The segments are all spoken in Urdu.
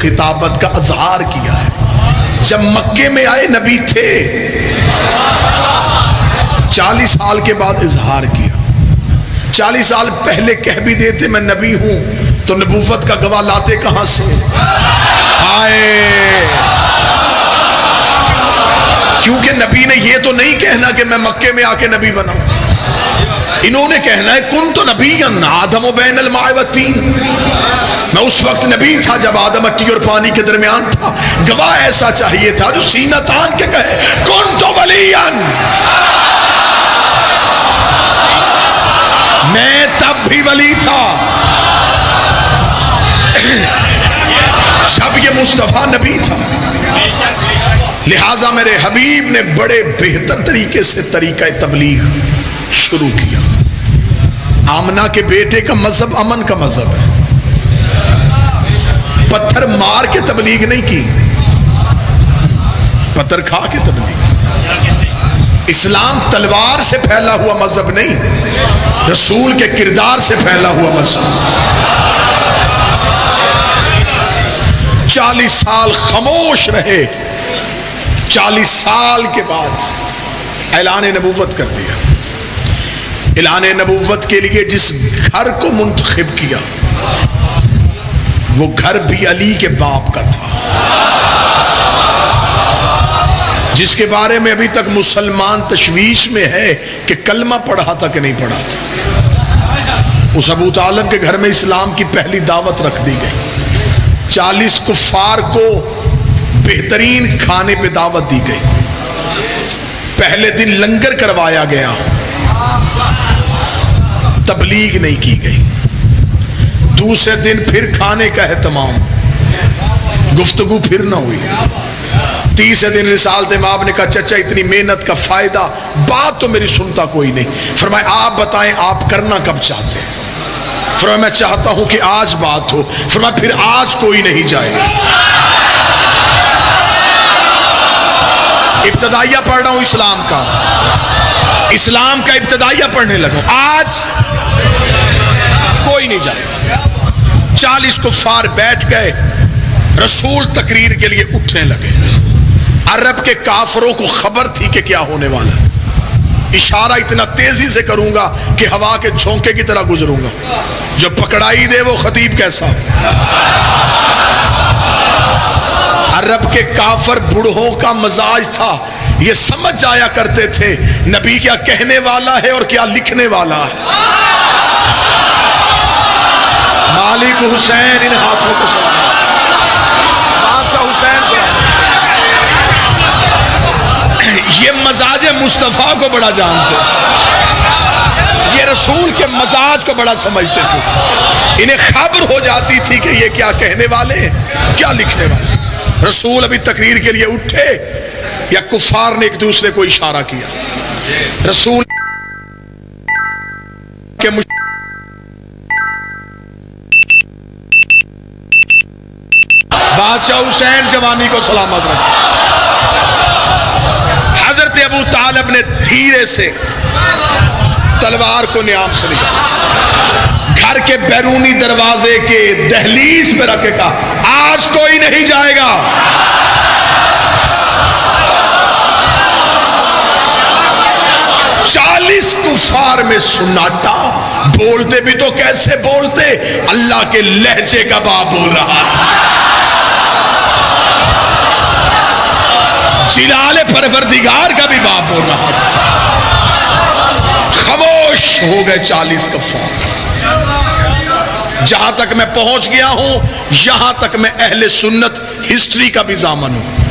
خطابت کا اظہار کیا ہے۔ جب مکے میں آئے نبی تھے، 40 سال کے بعد اظہار کیا۔ 40 سال پہلے کہہ بھی دیتے میں نبی ہوں تو نبوت کا گواہ لاتے کہاں سے؟ آئے، کیونکہ نبی نے یہ تو نہیں کہنا کہ میں مکے میں آ کے نبی بناؤں، انہوں نے کہنا ہے کن تو نبی آدم و بین الماء والطین، میں اس وقت نبی تھا جب آدم مٹی اور پانی کے درمیان تھا۔ گواہ ایسا چاہیے تھا جو سینہ تان کے کہے کن تو ولیان، میں تب بھی ولی تھا جب یہ مصطفیٰ نبی تھا۔ لہٰذا میرے حبیب نے بڑے بہتر طریقے سے طریقہ تبلیغ شروع کیا۔ آمنہ کے بیٹے کا مذہب امن کا مذہب ہے، پتھر مار کے تبلیغ نہیں کی، پتھر کھا کے تبلیغ۔ اسلام تلوار سے پھیلا ہوا مذہب نہیں، رسول کے کردار سے پھیلا ہوا مذہب۔ 40 سال خاموش رہے، 40 سال کے بعد اعلان نبوت کر دیا۔ اعلان نبوت کے لیے جس گھر کو منتخب کیا وہ گھر بھی علی کے باپ کا تھا، جس کے بارے میں ابھی تک مسلمان تشویش میں ہے کہ کلمہ پڑھا تھا کہ نہیں پڑھا تھا۔ اس ابو طالب کے گھر میں اسلام کی پہلی دعوت رکھ دی گئی۔ 40 کفار کو بہترین کھانے پہ دعوت دی گئی۔ پہلے دن لنگر کروایا گیا، تبلیغ نہیں کی گئی۔ دوسرے دن پھر کھانے کا اہتمام، گفتگو پھر نہ ہوئی۔ تیسرے دن رسالت امام نے کہا چچا اتنی محنت کا فائدہ، بات تو میری سنتا کوئی نہیں۔ فرمایا آپ بتائیں آپ کرنا کب چاہتے ہیں؟ فرمایا میں چاہتا ہوں کہ آج بات ہو۔ فرمایا پھر آج کوئی نہیں جائے گا۔ ابتدائیہ پڑھ رہا ہوں اسلام کا ابتدائیہ پڑھنے لگا، آج کوئی نہیں جائے گا۔ 40 کفار بیٹھ گئے، رسول تقریر کے لیے اٹھنے لگے۔ عرب کے کافروں کو خبر تھی کہ کیا ہونے والا ہے۔ اشارہ اتنا تیزی سے کروں گا کہ ہوا کے جھونکے کی طرح گزروں گا، جو پکڑائی دے وہ خطیب کیسا۔ عرب کے کافر بڑھوں کا مزاج تھا، یہ سمجھ جایا کرتے تھے نبی کیا کہنے والا ہے اور کیا لکھنے والا ہے۔ مالک حسین ان ہاتھوں کو سلام، بادشاہ حسین سلام۔ یہ مزاج مصطفیٰ کو بڑا جانتے تھے، یہ رسول کے مزاج کو بڑا سمجھتے تھے۔ انہیں خبر ہو جاتی تھی کہ یہ کیا کہنے والے ہیں، کیا لکھنے والے۔ رسول ابھی تقریر کے لیے اٹھے یا کفار نے ایک دوسرے کو اشارہ کیا۔ رسول کے بادشاہ حسین جوانی کو سلامت رکھے۔ حضرت ابو طالب نے دھیرے سے تلوار کو نیام سے نکالا، گھر کے بیرونی دروازے کے دہلیز پہ رکھے کہا آج کوئی نہیں جائے گا۔ کفار میں سناٹا، بولتے بھی تو کیسے بولتے، اللہ کے لہجے کا باپ بول رہا تھا، جلال پروردگار کا بھی باپ بول رہا تھا۔ خاموش ہو گئے 40 کفار۔ جہاں تک میں پہنچ گیا ہوں یہاں تک میں اہل سنت ہسٹری کا بھی ضامن ہوں،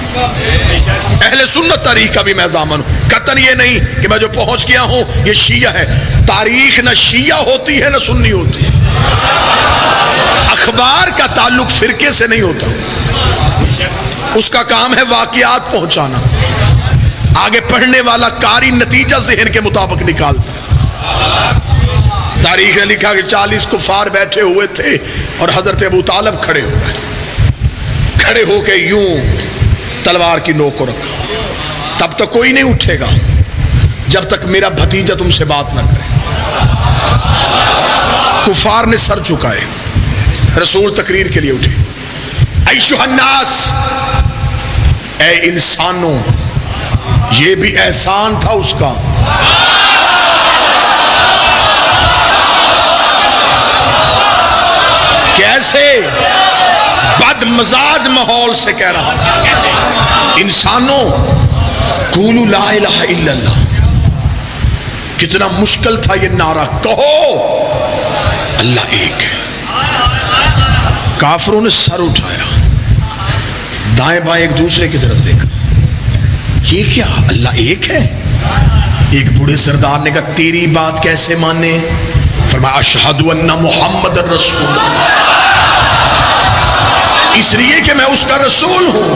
اہل سنت تاریخ کا بھی میں ضامن ہوں۔ قطعاً یہ نہیں کہ میں جو پہنچ گیا ہوں یہ شیعہ ہے، تاریخ نہ شیعہ ہوتی ہے نہ سنی ہوتی ہے۔ اخبار کا تعلق فرقے سے نہیں ہوتا، اس کا کام ہے واقعات پہنچانا، آگے پڑھنے والا قاری نتیجہ ذہن کے مطابق نکالتا ہے۔ تاریخ نے لکھا کہ 40 کفار بیٹھے ہوئے تھے اور حضرت ابو طالب کھڑے ہوئے، کھڑے ہو کے یوں تلوار کی نوک کو رکھا، تب تک کوئی نہیں اٹھے گا جب تک میرا بھتیجا تم سے بات نہ کرے۔ کفار نے سر جھکائے، رسول تقریر کے لیے اٹھے، ایھا الناس، اے انسانوں، یہ بھی احسان تھا اس کا. کیسے؟ بد مزاج ماحول سے کہہ رہا تھا، انسانوں قولوا لا الہ الا اللہ. کتنا مشکل تھا یہ نعرہ، کہو اللہ ایک ہے. کافروں نے سر اٹھایا، دائیں بائیں ایک دوسرے کی طرف دیکھا، یہ کیا اللہ ایک ہے؟ ایک بوڑھے سردار نے کہا تیری بات کیسے مانے؟ فرمایا اشہد ان محمد رسول اللہ، اس لیے کہ میں اس کا رسول ہوں.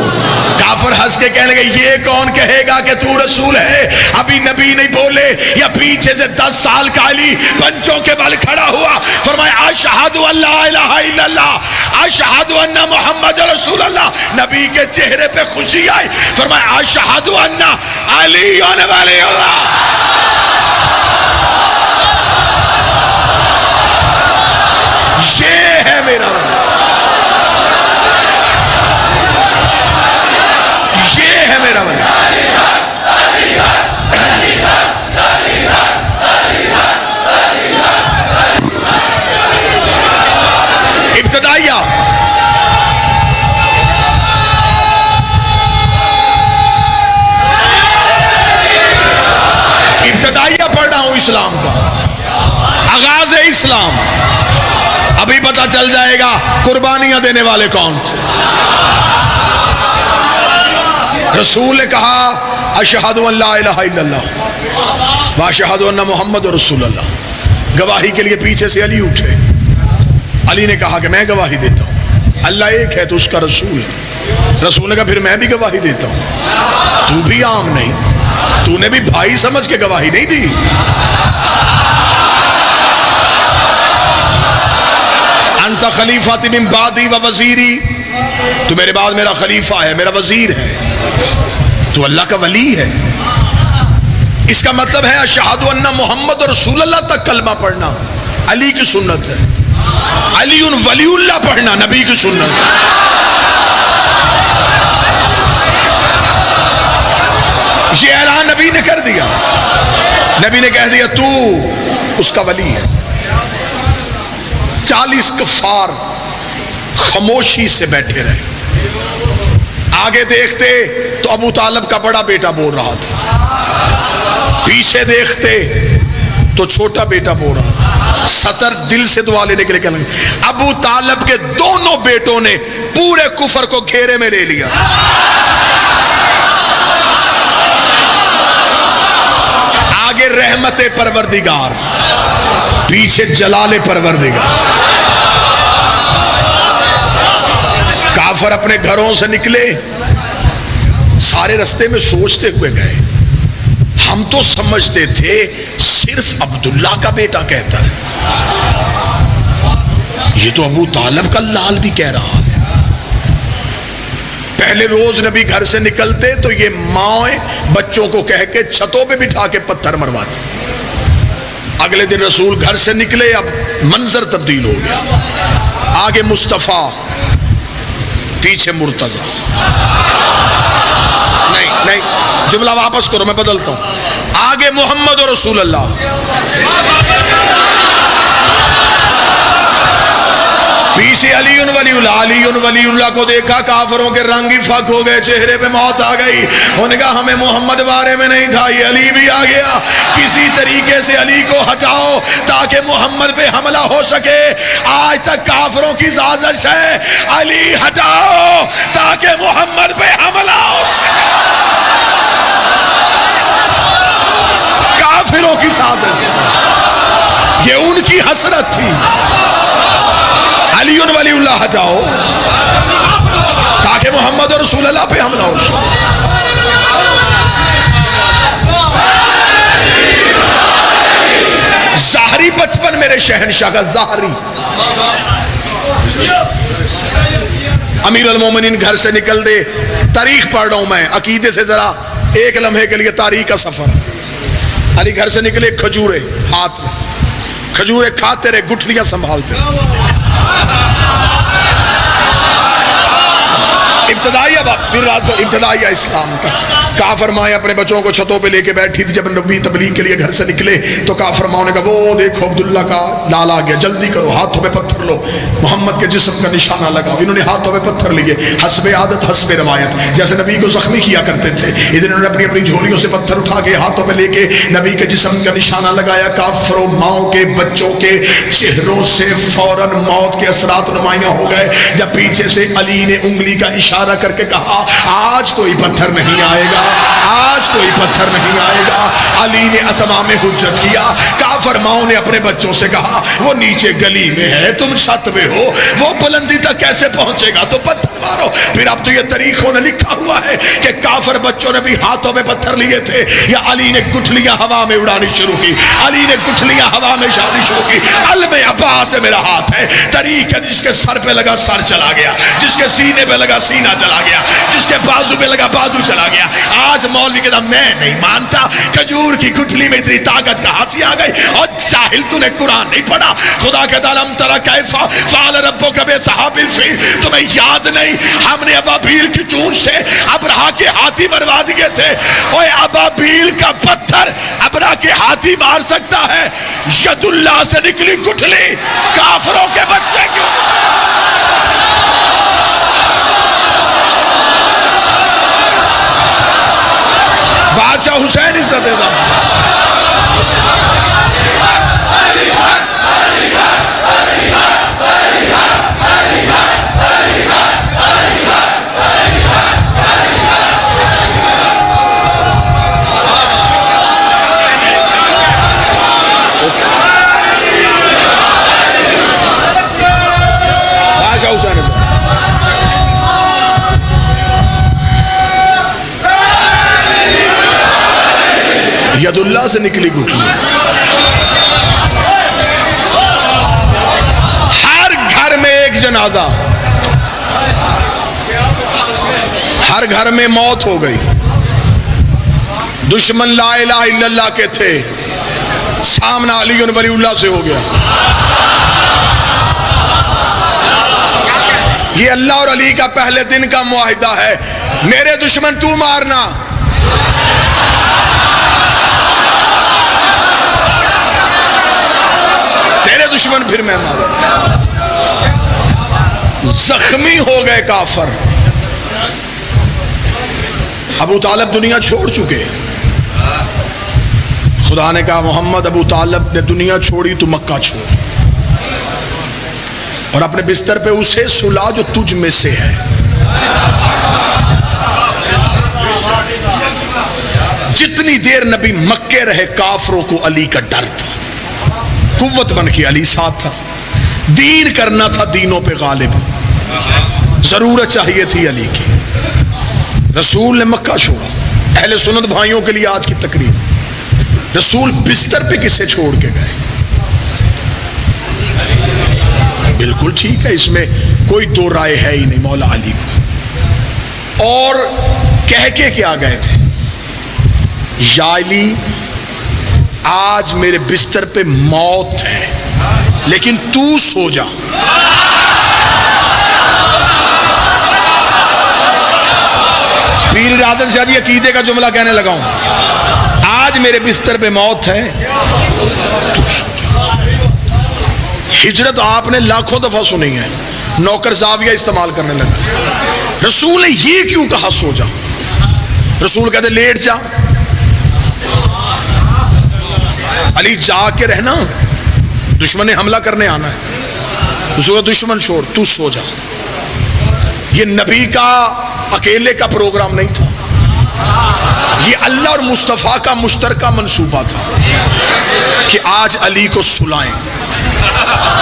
کافر ہنس کے کہنے لگے یہ کون کہے گا کہ تو رسول ہے؟ ابھی نبی نہیں بولے یا پیچھے سے 10 سال کا علی پنچوں کے بل کھڑا ہوا، فرمایا اشہد ان لا الہ الا اللہ اشہد ان محمد رسول اللہ. نبی کے چہرے پہ خوشی آئی، فرمایا اشہد ان علی ولی اللہ. یہ ہے میرا ولی، یہ ہے میرا ولی. ابتدائیہ پڑھ رہا ہوں اسلام کا، آغاز اسلام. ابھی پتہ چل جائے گا قربانیاں دینے والے کون تھے. رسول نے کہا اشہد ان لا الہ الا اللہ واشہد ان محمد رسول اللہ. گواہی کے لیے پیچھے سے علی اٹھے. علی نے کہا کہ میں گواہی دیتا ہوں اللہ ایک ہے تو اس کا رسول ہے. رسول نے کہا پھر میں بھی گواہی دیتا ہوں. تو بھی عام نہیں، تو نے بھی بھائی سمجھ کے گواہی نہیں دی. انت خلیفۃ من بعدی و وزیری، تو میرے بعد میرا خلیفہ ہے، میرا وزیر ہے، تو اللہ کا ولی ہے. اس کا مطلب ہے اشہد ان محمد رسول اللہ تک کلمہ پڑھنا علی کی سنت ہے. علی ولی اللہ پڑھنا نبی کی سنت. یہ اعلان نبی نے کر دیا. نبی نے کہہ دیا تو اس کا ولی ہے. 40 کفار خاموشی سے بیٹھے رہے. آگے دیکھتے تو ابو طالب کا بڑا بیٹا بول رہا تھا، پیچھے دیکھتے تو چھوٹا بیٹا بول رہا تھا. سطر دل سے دعا لینے کے لیے کہنے لگے. ابو طالب کے دونوں بیٹوں نے پورے کفر کو گھیرے میں لے لیا. آگے رحمت پروردگار، پیچھے جلال پروردگار. کافر اپنے گھروں سے نکلے، سارے رستے میں سوچتے ہوئے گئے ہم تو سمجھتے تھے صرف عبداللہ کا بیٹا کہتا ہے، یہ تو ابو طالب کا لال بھی کہہ رہا ہے. پہلے روز نبی گھر سے نکلتے تو یہ ماں بچوں کو کہہ کے چھتوں پہ بٹھا کے پتھر مرواتے. اگلے دن رسول گھر سے نکلے، اب منظر تبدیل ہو گیا. آگے مصطفیٰ، پیچھے مرتضیٰ. نہیں جملہ واپس کرو، میں بدلتا ہوں. آگے محمد و رسول اللہ، پیچھے علی ولی اللہ. علی ولی اللہ کو دیکھا، کافروں کے رنگ ہی فک ہو گئے، چہرے پہ موت آ گئی. انہوں نے کہا ہمیں محمد بارے میں نہیں تھا، یہ علی بھی آ گیا. کسی طریقے سے علی کو ہٹاؤ تاکہ محمد پہ حملہ ہو سکے. آج تک کافروں کی سازش ہے علی ہٹاؤ تاکہ محمد پہ حملہ ہو سکے. کافروں کی سازش، یہ ان کی حسرت تھی. علی ولی اللہ ہٹاؤ تاکہ محمد رسول اللہ پہ حملہ ہو. ظاہری بچپن میرے شہنشاہ کا ظاہری. امیر المومنین گھر سے نکل دے. تاریخ پڑھ رہا ہوں میں عقیدے سے، ذرا ایک لمحے کے لیے تاریخ کا سفر. علی گھر سے نکلے، کھجورے ہاتھ میں، کھجورے کھاتے رہے، گٹھلیاں سنبھالتے. ابتدائیہ اسلام کا. کافر مائیں اپنے بچوں کو چھتوں پہ لے کے بیٹھی تھی. جب نبی تبلیغ کے لیے گھر سے نکلے تو کافر ماؤں نے کہا وہ دیکھو عبداللہ کا لال آ گیا, جلدی کرو, ہاتھوں پہ پتھر لو, محمد کے جسم کا نشانہ لگاؤ. انہوں نے ہاتھوں پہ پتھر لیے, حسب عادت حسب روایت, جیسے نبی کو زخمی کیا کرتے تھے ادھر انہوں نے اپنی اپنی جھولیوں سے پتھر اٹھا کے ہاتھوں پہ لے کے نبی کے جسم کا نشانہ لگایا. کافروں ماؤں کے بچوں کے چہروں سے فوراً موت کے اثرات نمایاں ہو گئے. جب پیچھے سے علی نے انگلی کا اشارہ کر کے کہا آج کوئی پتھر نہیں آئے گا, آج کوئی پتھر نہیں آئے گا, علی نے اتمام حجت کیا. کافر ماؤں نے اپنے بچوں سے کہا وہ نیچے گلی میں ہے, تم چھت میں ہو, وہ بلندی تک کیسے پہنچے گا, تو پتھر مارو. پھر اب تو یہ طریقوں نے لکھا ہوا ہے کہ کافر بچوں نے بھی ہاتھوں میں پتھر لیے تھے یا علی نے گٹھلیاں ہوا میں اڑانی شروع کی, علی نے گٹھلیاں ہوا میں اڑانی شروع کی. علم عباس میں میرا ہاتھ ہے, طریق ہے جس کے سر پہ لگا سر چلا گیا, جس کے سینے پہ لگا سینہ چلا گیا, جس کے بازو پہ لگا بازو چلا گیا. آج مولوی کہتا میں نہیں مانتا, کھجور کی گٹھلی میں اتنی طاقت کہاں سے آ گئی, اور جاہل تو نے قرآن نہیں پڑھا. خدا کہتا لم تری کیف فعل ربک باصحاب الفیل, تمہیں یاد نہیں ہم نے ابابیل کی چونچ سے ابرہا کے ہاتھی مروا دیے تھے. اوے ابابیل کا پتھر ابرہا کے ہاتھی مار سکتا ہے, ید اللہ سے نکلی گٹھلی کافروں کے بچے کیوں. بادشاہ حسین عزت دے. بادشاہ حسین عزت ید اللہ سے نکلی گٹھلی. ہر گھر میں ایک جنازہ, ہر گھر میں موت ہو گئی. دشمن لا الہ الا اللہ کے تھے, سامنا علی ولی اللہ سے ہو گیا. یہ اللہ اور علی کا پہلے دن کا معاہدہ ہے, میرے دشمن تو مارنا, دشمن پھر میں مارا. زخمی ہو گئے کافر. ابو طالب دنیا چھوڑ چکے. خدا نے کہا محمد ابو طالب نے دنیا چھوڑی تو مکہ چھوڑ, اور اپنے بستر پہ اسے سلا جو تجھ میں سے ہے. جتنی دیر نبی مکے رہے کافروں کو علی کا ڈر تھا, قوت بن کے علی ساتھ تھا, دین کرنا تھا دینوں پہ غالب, ضرورت چاہیے تھی علی کی. رسول نے مکہ چھوڑا. اہل سنت بھائیوں کے لیے آج کی تقریر, رسول بستر پہ کسے چھوڑ کے گئے؟ بالکل ٹھیک ہے, اس میں کوئی دو رائے ہے ہی نہیں, مولا علی کو. اور کہہ کے کیا گئے تھے, یا علی آج میرے بستر پہ موت ہے لیکن تو سو جا. پیر ارادت شاہ جی عقیدے کا جملہ کہنے لگا ہوں, آج میرے بستر پہ موت ہے تو سو جا. ہجرت آپ نے لاکھوں دفعہ سنی ہے, نوکر زاویہ استعمال کرنے لگا. رسول نے یہ کیوں کہا سو جا؟ رسول کہتے لیٹ جا. علی جا کے رہنا, دشمن نے حملہ کرنے آنا ہے. رسول کا دشمن چھوڑ, تو سو جا. یہ نبی کا اکیلے کا پروگرام نہیں تھا, یہ اللہ اور مصطفیٰ کا مشترکہ منصوبہ تھا کہ آج علی کو سلائیں.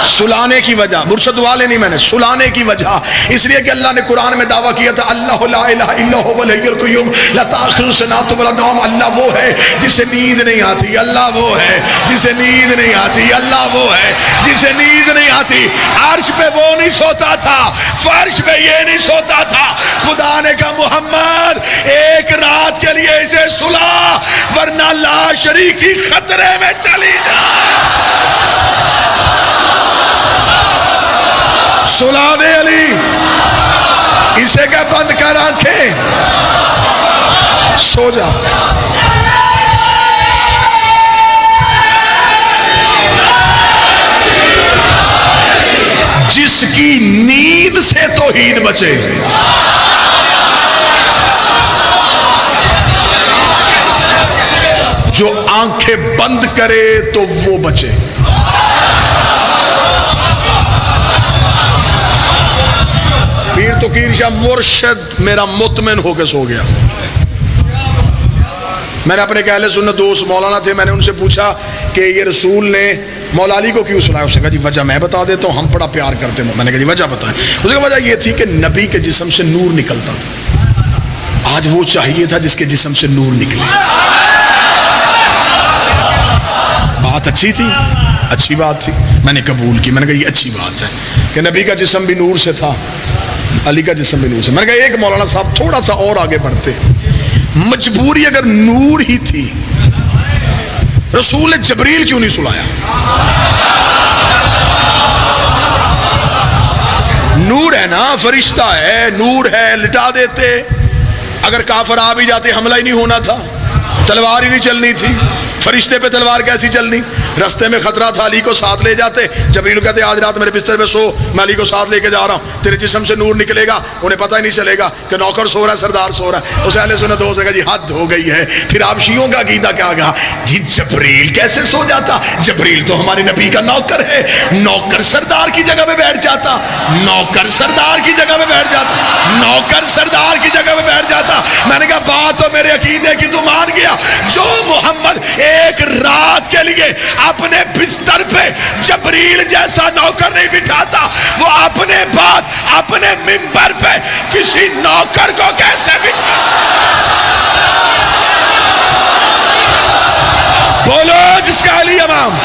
سلانے کی وجہ, مرشد والے نہیں, میں نے سلانے کی وجہ اس لیے کہ اللہ نے قرآن میں دعویٰ کیا تھا اللہ لا الہ الا هو الحی القیوم لا تأخذہ سنۃ ولا نوم. اللہ وہ ہے جسے نیند نہیں آتی, اللہ وہ ہے جسے نیند نہیں آتی, اللہ وہ ہے جسے نیند نہیں آتی. عرش پہ وہ نہیں سوتا تھا, فرش پہ یہ نہیں سوتا تھا. خدا نے کہا محمد ایک رات کے لیے اسے سلا, ورنہ لا شریکی خطرے میں چلی جائے. سلا دے علی, اسے کہ بند کر آنکھیں، سو جا۔ جس کی نیند سے توحید بچے، جو آنکھیں بند کرے تو وہ بچے۔ پیر تو کیر شاہ مرشد میرا مطمئن ہو کے سو گیا۔ میں نے اپنے اہل سنت دوست مولانا تھے، میں نے ان سے پوچھا کہ یہ رسول نے مولا علی کو کیوں سلایا؟ اس نے کہا جی وجہ میں بتا دیتا ہوں، ہم بڑا پیار کرتے ہیں۔ میں نے کہا جی وجہ بتائیں۔ اس نے کہا وجہ یہ تھی کہ نبی کے جسم سے نور نکلتا تھا، آج وہ چاہیے تھا جس کے جسم سے نور نکلے۔ بات اچھی تھی، اچھی بات تھی، میں نے قبول کی۔ میں نے کہا یہ اچھی بات ہے کہ نبی کا جسم بھی نور سے تھا، علی کا جسم بھی نور سے۔ میں نے کہا ایک مولانا صاحب تھوڑا سا اور آگے بڑھتے، مجبوری اگر نور ہی تھی، رسول نے جبریل کیوں نہیں سلایا؟ نور ہے نا، فرشتہ ہے، نور ہے، لٹا دیتے۔ اگر کافر آ بھی جاتے حملہ ہی نہیں ہونا تھا، تلوار ہی نہیں چلنی تھی، فرشتے پہ تلوار کیسی چلنی؟ رستے میں خطرہ تھا، علی کو ساتھ لے جاتے، جبریل کہتے آج رات میرے بستر پہ سو، میں علی کو ساتھ لے کے جا رہا ہوں، تیرے جسم سے نور نکلے گا، انہیں پتہ ہی نہیں چلے گا کہ نوکر سو رہا ہے، سردار سو رہا ہے۔ اسے اہل سنت ہو سکا جی حد ہو گئی ہے۔ پھر آپ شیعوں کا عقیدہ کیا گا جی جبریل کیسے سو جاتا؟ جبریل تو ہمارے نبی کا نوکر ہے، نوکر سردار کی جگہ پہ بیٹھ جاتا، نوکر سردار کی جگہ پہ بیٹھ جاتا، نوکر سردار کی جگہ پہ بیٹھ جاتا۔ میں نے کہا بات تو میرے عقیدے کی تو مان گیا، جو محمد ایک رات کے لیے اپنے بستر پہ جبریل جیسا نوکر نہیں بٹھاتا، وہ اپنے بعد اپنے منبر پہ کسی نوکر کو کیسے بٹھاتا؟ بولو جس کا علی امام۔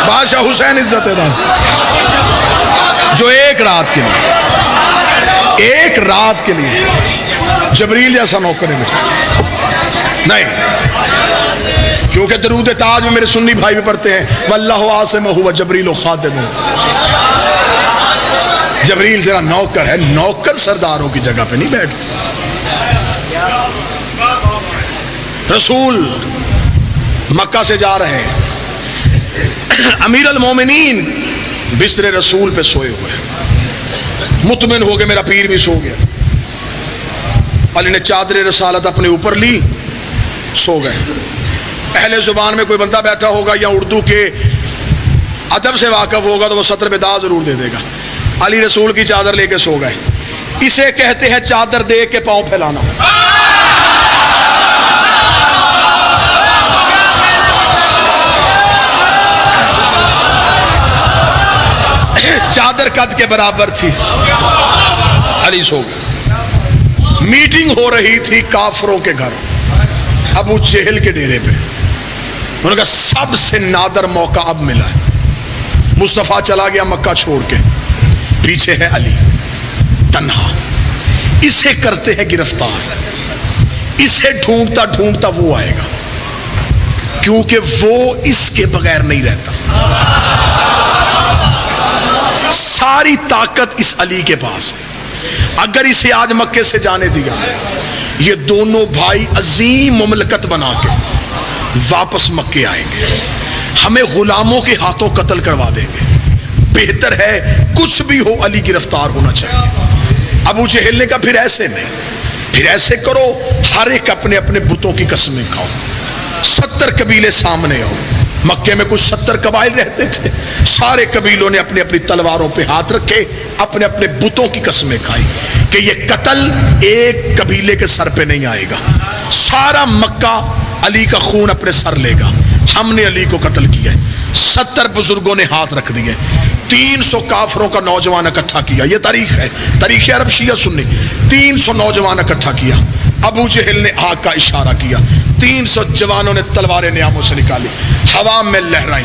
بادشاہ حسین عزت دار جو ایک رات کے لیے جبریل جیسا نوکر نہیں، کیونکہ درود تاج میں میرے سنی بھائی بھی پڑھتے ہیں واللہ عاصمہ ہوا جبریل و خادمہ، جبریل تیرا نوکر ہے، نوکر سرداروں کی جگہ پہ نہیں بیٹھتے۔ رسول مکہ سے جا رہے ہیں، امیر المومنین بستر رسول پہ سوئے ہوئے، مطمئن ہو گئے میرا پیر بھی سو گیا۔ علی نے چادر رسالت اپنے اوپر لی، سو گئے۔ اہل زبان میں کوئی بندہ بیٹھا ہوگا یا اردو کے ادب سے واقف ہوگا تو وہ سطر پہ دا ضرور دے دے گا۔ علی رسول کی چادر لے کے سو گئے۔ اسے کہتے ہیں چادر دے کے پاؤں پھیلانا۔ چادر قد کے برابر تھی، علی سو گئے۔ میٹنگ ہو رہی تھی کافروں کے گھر، ابو جہل کے ڈیرے پہ۔ انہوں نے کہا سب سے نادر موقع اب ملا ہے، مصطفیٰ چلا گیا مکہ چھوڑ کے، پیچھے ہے علی تنہا، اسے کرتے ہیں گرفتار، اسے ڈھونڈتا ڈھونڈتا وہ آئے گا، کیونکہ وہ اس کے بغیر نہیں رہتا۔ ساری طاقت اس علی کے پاس ہے، اگر اسے آج مکے سے جانے دیا، یہ دونوں بھائی عظیم مملکت بنا کے واپس مکے آئیں گے، ہمیں غلاموں کے ہاتھوں قتل کروا دیں گے۔ بہتر ہے کچھ بھی ہو علی گرفتار ہونا چاہیے۔ ابو جہل نے کہا پھر ایسے نہیں، پھر ایسے کرو ہر ایک اپنے اپنے بتوں کی قسمیں کھاؤ، 70 قبیلے سامنے ہو۔ مکے میں کچھ 70 قبائل رہتے تھے، سارے قبیلوں نے اپنی اپنی تلواروں پہ ہاتھ رکھے، اپنے اپنے بتوں کی قسمیں کھائی کہ یہ قتل ایک قبیلے کے سر پہ نہیں آئے گا، سارا مکہ علی کا خون اپنے سر لے گا۔ ہم نے علی کو قتل کیا ہے، 70 بزرگوں نے ہاتھ رکھ دیے، 300 کافروں کا نوجوان اکٹھا کیا، یہ تاریخ ہے، تاریخ عرب شیعہ سنی، 300 نوجوان اکٹھا کیا۔ ابو جہل نے آگ کا اشارہ کیا، 300 جوانوں نے تلواریں نیاموں سے نکالی، ہوا میں لہرائیں،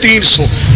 300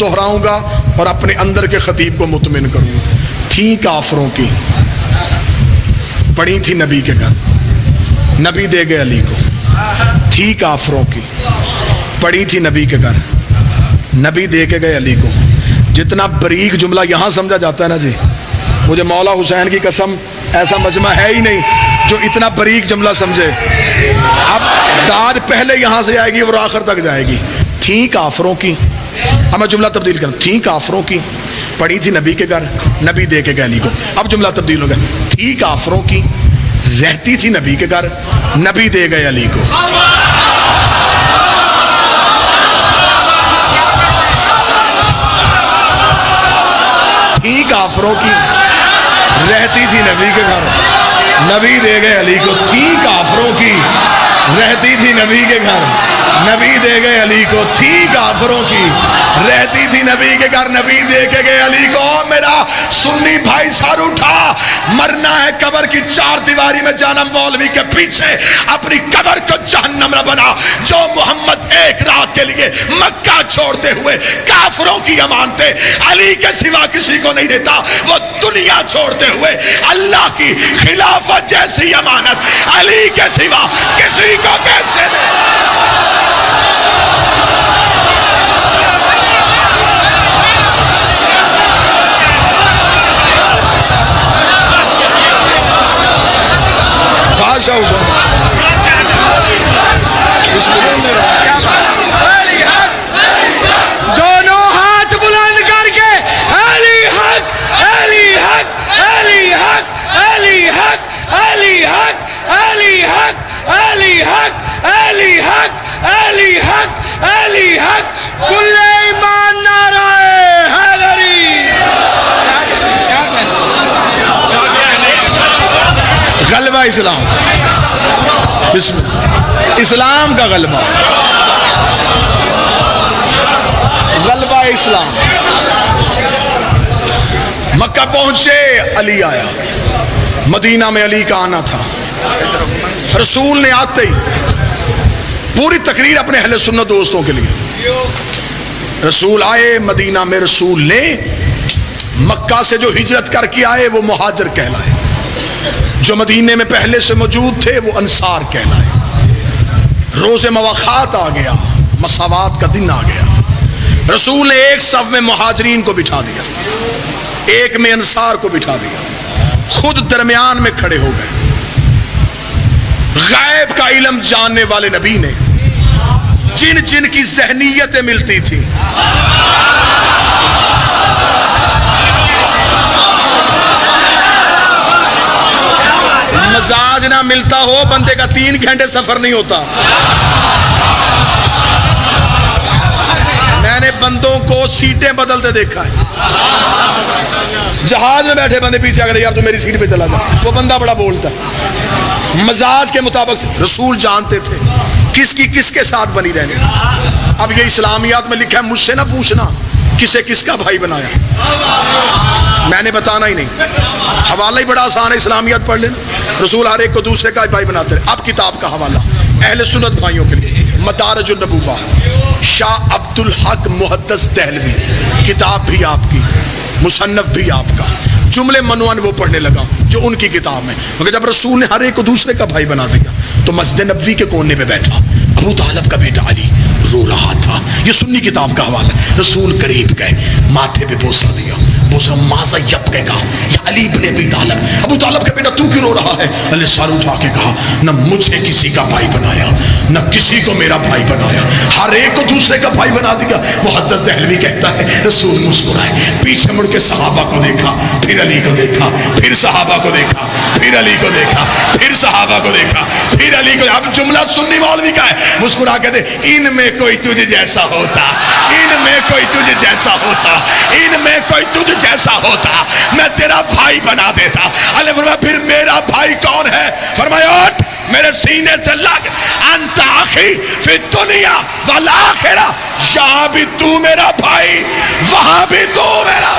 دہراؤں گا اور اپنے اندر کے خطیب کو مطمئن کروں گا. تھی کافروں کی، پڑی تھی نبی کے گھر، نبی دے گئے علی کو. تھی کافروں کی، پڑی تھی نبی کے گھر، نبی دے کے گئے علی کو. جتنا بریک جملہ یہاں سمجھا جاتا ہے نا جی، مجھے مولا حسین کی قسم ایسا مجمع ہے ہی نہیں جو اتنا بریک جملہ سمجھے. اب داد پہلے یہاں سے آئے گی اور آخر تک جائے گی. تھی کافروں کی، اب میں جملہ تبدیل کروں. تھی کافروں کی، پڑی تھی نبی کے گھر، نبی دے کے گئے علی کو. اب جملہ تبدیل ہو گیا. تھی کافروں کی، رہتی تھی نبی کے گھر، نبی دے گئے علی کو. تھی کافروں کی، رہتی تھی نبی کے گھر، نبی دے گئے علی کو. تھی کافروں کی، رہتی تھی نبی کے گھر، نبی دے گئے علی کو. تھی کافروں کی، رہتی تھی نبی کے گھر، نبی دے کے گئے علی کو. میرا سنی بھائی سر اٹھا، مرنا ہے قبر کی چار دیواری میں جانا. مولوی کے پیچھے اپنی قبر کو جہنم نہ بنا. جو محمد ایک رات کے لیے مکہ چھوڑتے ہوئے کافروں کی امانتیں علی کے سوا کسی کو نہیں دیتا، وہ دنیا چھوڑتے ہوئے اللہ کی خلافت جیسی امانت علی کے سوا کسی کو کیسے دے. بادشاہ حسین دونوں ہاتھ بلند کر کے علی حق، علی حق، علی حق، علی حق، علی حق، علی حق، علی حق، علی حق، علی حق، علی حق. کل ایمان نعرہ حیدری. غلبہ اسلام، بسم اللہ. اسلام کا غلبہ، غلبہ اسلام. مکہ پہنچے، علی آیا. مدینہ میں علی کا آنا تھا. رسول نے آتے ہی پوری تقریر اپنے اہل سنت دوستوں کے لیے. رسول آئے مدینہ میں، رسول نے مکہ سے جو ہجرت کر کے آئے وہ مہاجر کہلائے، جو مدینے میں پہلے سے موجود تھے وہ انصار کہلائے. روز مواخات آ گیا، مساوات کا دن آ گیا. رسول نے ایک صف میں مہاجرین کو بٹھا دیا، ایک میں انصار کو بٹھا دیا، خود درمیان میں کھڑے ہو گئے. غیب کا علم جاننے والے نبی نے جن جن کی ذہنیتیں ملتی تھی، مزاج نہ ملتا ہو بندے کا 3 گھنٹے سفر نہیں ہوتا. میں نے بندوں کو سیٹیں بدلتے دیکھا ہے. جہاز میں بیٹھے بندے پیچھے آ گئے، یار تو میری سیٹ پہ چلا جا. وہ بندہ بڑا بولتا ہے، مزاج کے مطابق. رسول جانتے تھے کس کی کس کے ساتھ بنی رہنے. اب یہ اسلامیات میں لکھا ہے، مجھ سے نہ پوچھنا کسے کس کا بھائی بنایا، میں نے بتانا ہی نہیں. حوالہ ہی بڑا آسان ہے، اسلامیات پڑھ لینا. رسول ہر ایک کو دوسرے کا بھائی بناتے رہے. اب کتاب کا حوالہ اہل سنت بھائیوں کے لیے، مدارج النبوہ، شاہ عبد الحق محدث دہلوی، کتاب بھی آپ کی، مصنف بھی آپ کا. جملے منوان وہ پڑھنے لگا جو ان کی کتاب میں. مگر جب رسول نے ہر ایک کو دوسرے کا بھائی بنا دیا تو مسجد نبوی کے کونے پہ بیٹھا ابو طالب کا بیٹا علی رو رہا تھا. یہ سنی کتاب کا حوالہ ہے. رسول قریب گئے، ماتھے پہ بوسہ دیا، بوسہ ماذا یبکے کہا، یا علی ابن ابی طالب، ابو طالب کا بیٹا تو کیوں رو رہا ہے؟ علی سر اٹھا کے کہا، نہ مجھے کسی کا بھائی بنایا، نہ کسی کو میرا بھائی بنایا، ہر ایک کو دوسرے کا بھائی بنا دیا. محدث دہلوی کہتا ہے رسول مسکرائے، پیچھے مڑ کے صحابہ کو دیکھا، پھر علی کو دیکھا، پھر صحابہ کو دیکھا، پھر علی کو دیکھا، پھر صحابہ کو دیکھا، پھر علی کو. اب جملہ سنی مولوی کا ہے، مسکرا کے دے، ان میں کوئی تجھ جیسا ہوتا، ان میں کوئی تجھ جیسا ہوتا، ان میں کوئی تجھ جیسا ہوتا، میں تیرا بھائی بنا دیتا. علی فرمایا پھر میرا بھائی کون ہے؟ فرمایا اٹھ میرے سینے سے لگ، انت اخی فی الدنیا والآخرہ، یہاں بھی تو میرا بھائی، وہاں بھی تو میرا